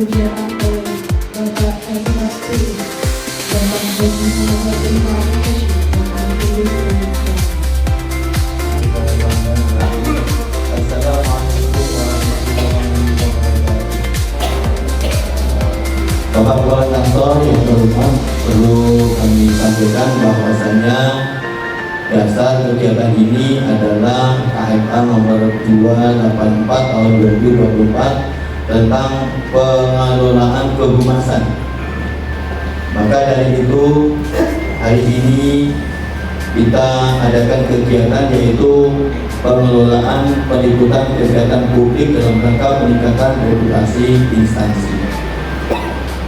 disediakan oleh Bapak Esmasti Bapak Haji Muhammad Imam Hashim Bapak Guru Indonesia. Bapak Kepala Kantor yang terhormat, perlu kami sampaikan bahwasannya dasar kegiatan ini adalah KMA nomor 284 tahun 2024 tentang pengelolaan kehumasan. Maka dari itu hari ini kita adakan kegiatan yaitu pengelolaan peliputan kegiatan publik dalam rangka peningkatan reputasi instansi.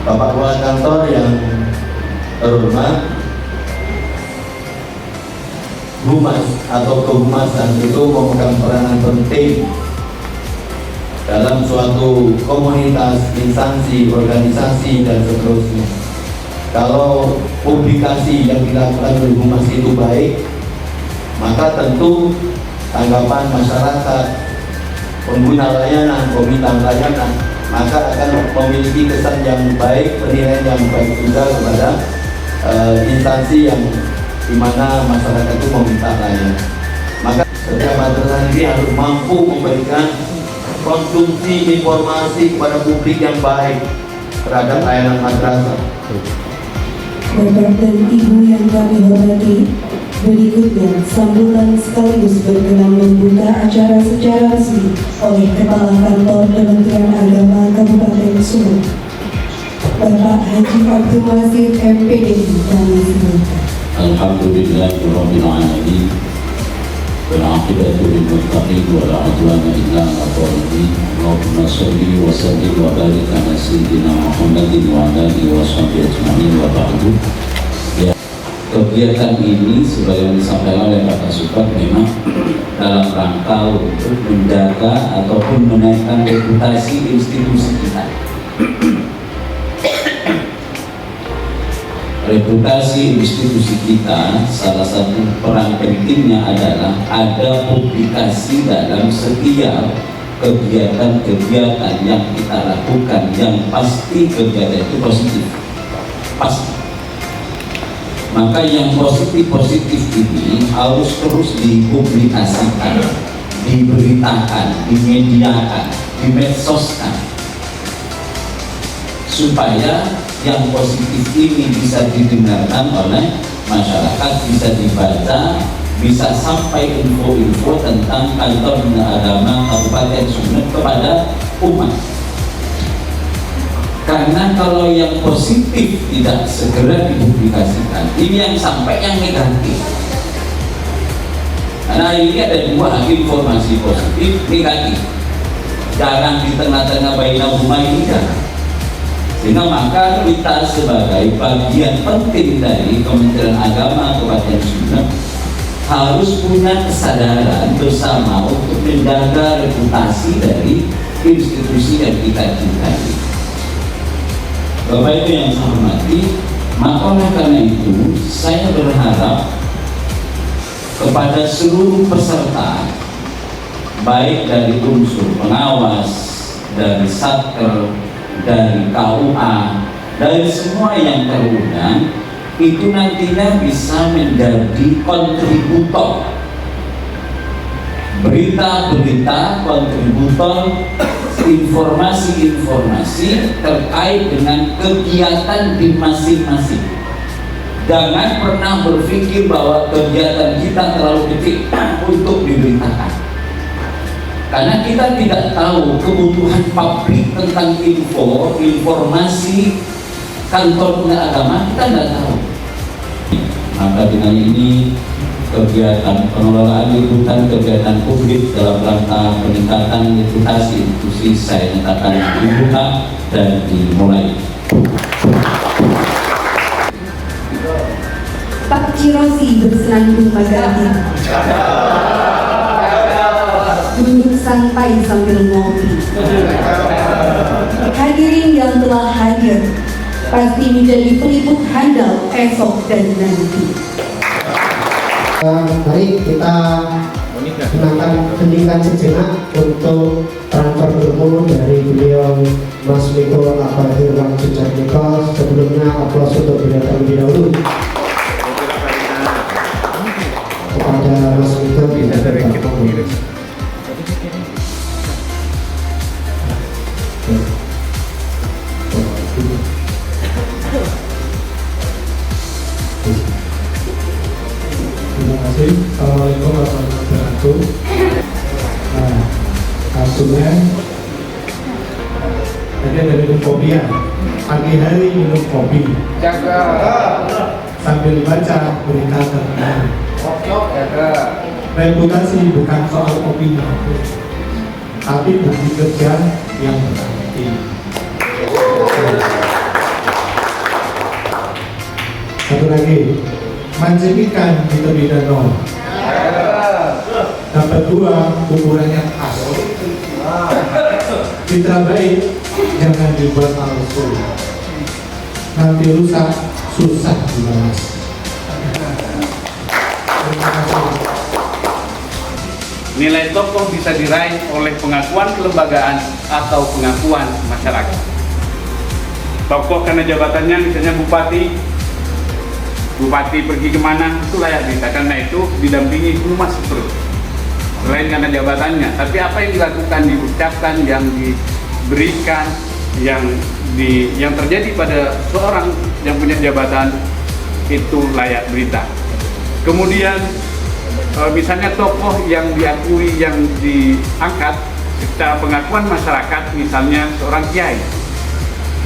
Bapak Kepala Kantor yang terhormat, humas atau kehumasan itu memegang peranan penting dalam suatu komunitas, instansi, organisasi, dan seterusnya. Kalau publikasi yang dilakukan oleh humas itu baik, maka tentu tanggapan masyarakat, pengguna layanan, peminta layanan, maka akan memiliki kesan yang baik, penilaian yang baik juga kepada instansi yang dimana masyarakat itu meminta layanan. Maka setiap madrasah ini harus mampu memberikan konsumsi informasi kepada publik yang baik terhadap layanan madrasah. Bapak dan Ibu yang kami hormati, berikutnya sambutan sekaligus berkenan membuka acara secara resmi oleh Kepala Kantor Kementerian Agama Kabupaten Sumut, Bapak Haji Abdul Wasir MPD. Kami silakan. Alhamdulillahirabbil alamin. Wal-'aqibatu lil muttaqin wa la 'udwana illa 'alal zalimin. Allahumma shalli wa sallim wa barik ala sayyidina Muhammadin wa ala alihi washabihi ajma'in wa ba'du. Ya, kegiatan ini sebagaimana disampaikan oleh Bapak Supat memang dalam rangka untuk menjaga ataupun menaikkan reputasi institusi kita. Reputasi institusi kita, salah satu peran pentingnya adalah ada publikasi dalam setiap kegiatan-kegiatan yang kita lakukan, yang pasti kegiatan itu positif, pasti. Maka yang positif-positif ini harus terus dipublikasikan, diberitakan, dimediakan, dimedsoskan, supaya yang positif ini bisa didengarkan oleh masyarakat, bisa dibaca, bisa sampai info-info tentang kantor agama Kabupaten Sumut kepada umat. Karena kalau yang positif tidak segera dipublikasikan, ini yang sampai yang negatif. Karena ini ada dua informasi positif, negatif. Jangan di tengah-tengah bainahuma ini jangan. Sehingga maka kita sebagai bagian penting dari Kementerian Agama Kabupaten Sumut harus punya kesadaran bersama untuk menjaga reputasi dari institusi yang kita cintai. Bapak Ibu yang saya hormati, maka oleh karena itu saya berharap kepada seluruh peserta, baik dari unsur pengawas, dari Satker, dari KUA, dari semua yang terundang, itu nantinya bisa menjadi kontributor berita-berita, kontributor informasi-informasi terkait dengan kegiatan di masing-masing. Jangan pernah berpikir bahwa kegiatan kita terlalu kecil untuk diberitakan. Karena kita tidak tahu kebutuhan publik tentang informasi kantor agama, kita tidak tahu. Maka dengan ini kegiatan pengelolaan liputan kegiatan publik dalam rangka peningkatan reputasi institusi saya nyatakan dibuka dan dimulai. Pak Cirosi bersenandung magadi, duduk santai sambil ngopi. Hadirin yang telah hadir pasti menjadi peliput handal esok dan nanti. Mari kita hentikan sejenak untuk transfer ilmu dari beliau Mas Miko Abahirwan Sujarniko. Sebelumnya aplaus untuk beliau terlebih dahulu. Kepada Mas Miko kita berterima. Terima kasih. Assalamualaikum warahmatullahi wabarakatuh. Nah, kartunya tadi ada minum kopi ya. Pagi hari minum kopi. Jaga. Sambil baca berita tentang Jaga. reputasi bukan soal opini, tapi bukti kerja yang berarti. Satu lagi, mancing ikan di tepi danau. Dapat dua, ukurannya pas. Citra baik, jangan dibuat palsu. Nanti rusak, susah dibalas. Terima kasih. Nilai tokoh bisa diraih oleh pengakuan kelembagaan atau pengakuan masyarakat. Tokoh karena jabatannya, misalnya Bupati pergi kemana, itu layak berita, karena itu didampingi humas terus. Selain karena jabatannya, tapi apa yang dilakukan, diucapkan, yang diberikan, yang terjadi pada seorang yang punya jabatan, itu layak berita. Kemudian misalnya tokoh yang diakui, yang diangkat secara pengakuan masyarakat, misalnya seorang kiai.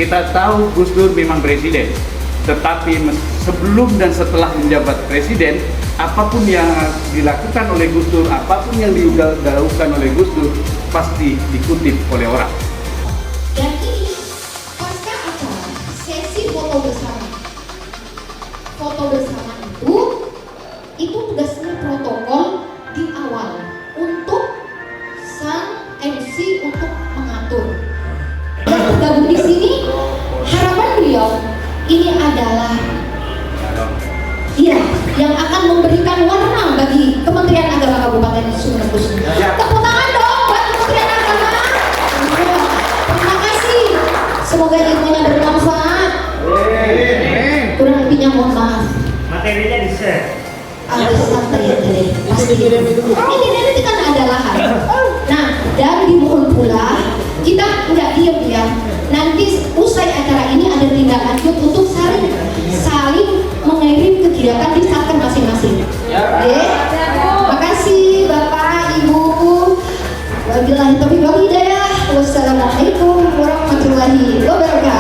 Kita tahu Gus Dur memang presiden, tetapi sebelum dan setelah menjabat presiden, apapun yang dilakukan oleh Gus Dur, apapun yang dilakukan oleh Gus Dur, pasti dikutip oleh orang. Dan ini pasca acara sesi foto bersama. Foto bersama itu tugasnya protokol di awal untuk sang MC untuk mengatur. Yang tergabung di sini, harapan beliau ini adalah yang akan memberikan warna bagi Kementerian Agama Kabupaten Sungai Kusuma. Tepuk tangan dong buat Kementerian Agama. Terima kasih. Semoga ilmunya bermanfaat. Kurang lebihnya mohon maaf. Materinya di-share. Santai ya deh. Pasti. Ini kan ada lahan. Nah, dan dimohon pula kita nggak diem ya. Nanti usai acara ini ada tindak lanjut untuk saling mengirim kegiatan di satker masing-masing. Makasih Bapak, Ibu. Wabillahi taufiq wal hidayah. Wassalamualaikum warahmatullahi wabarakatuh.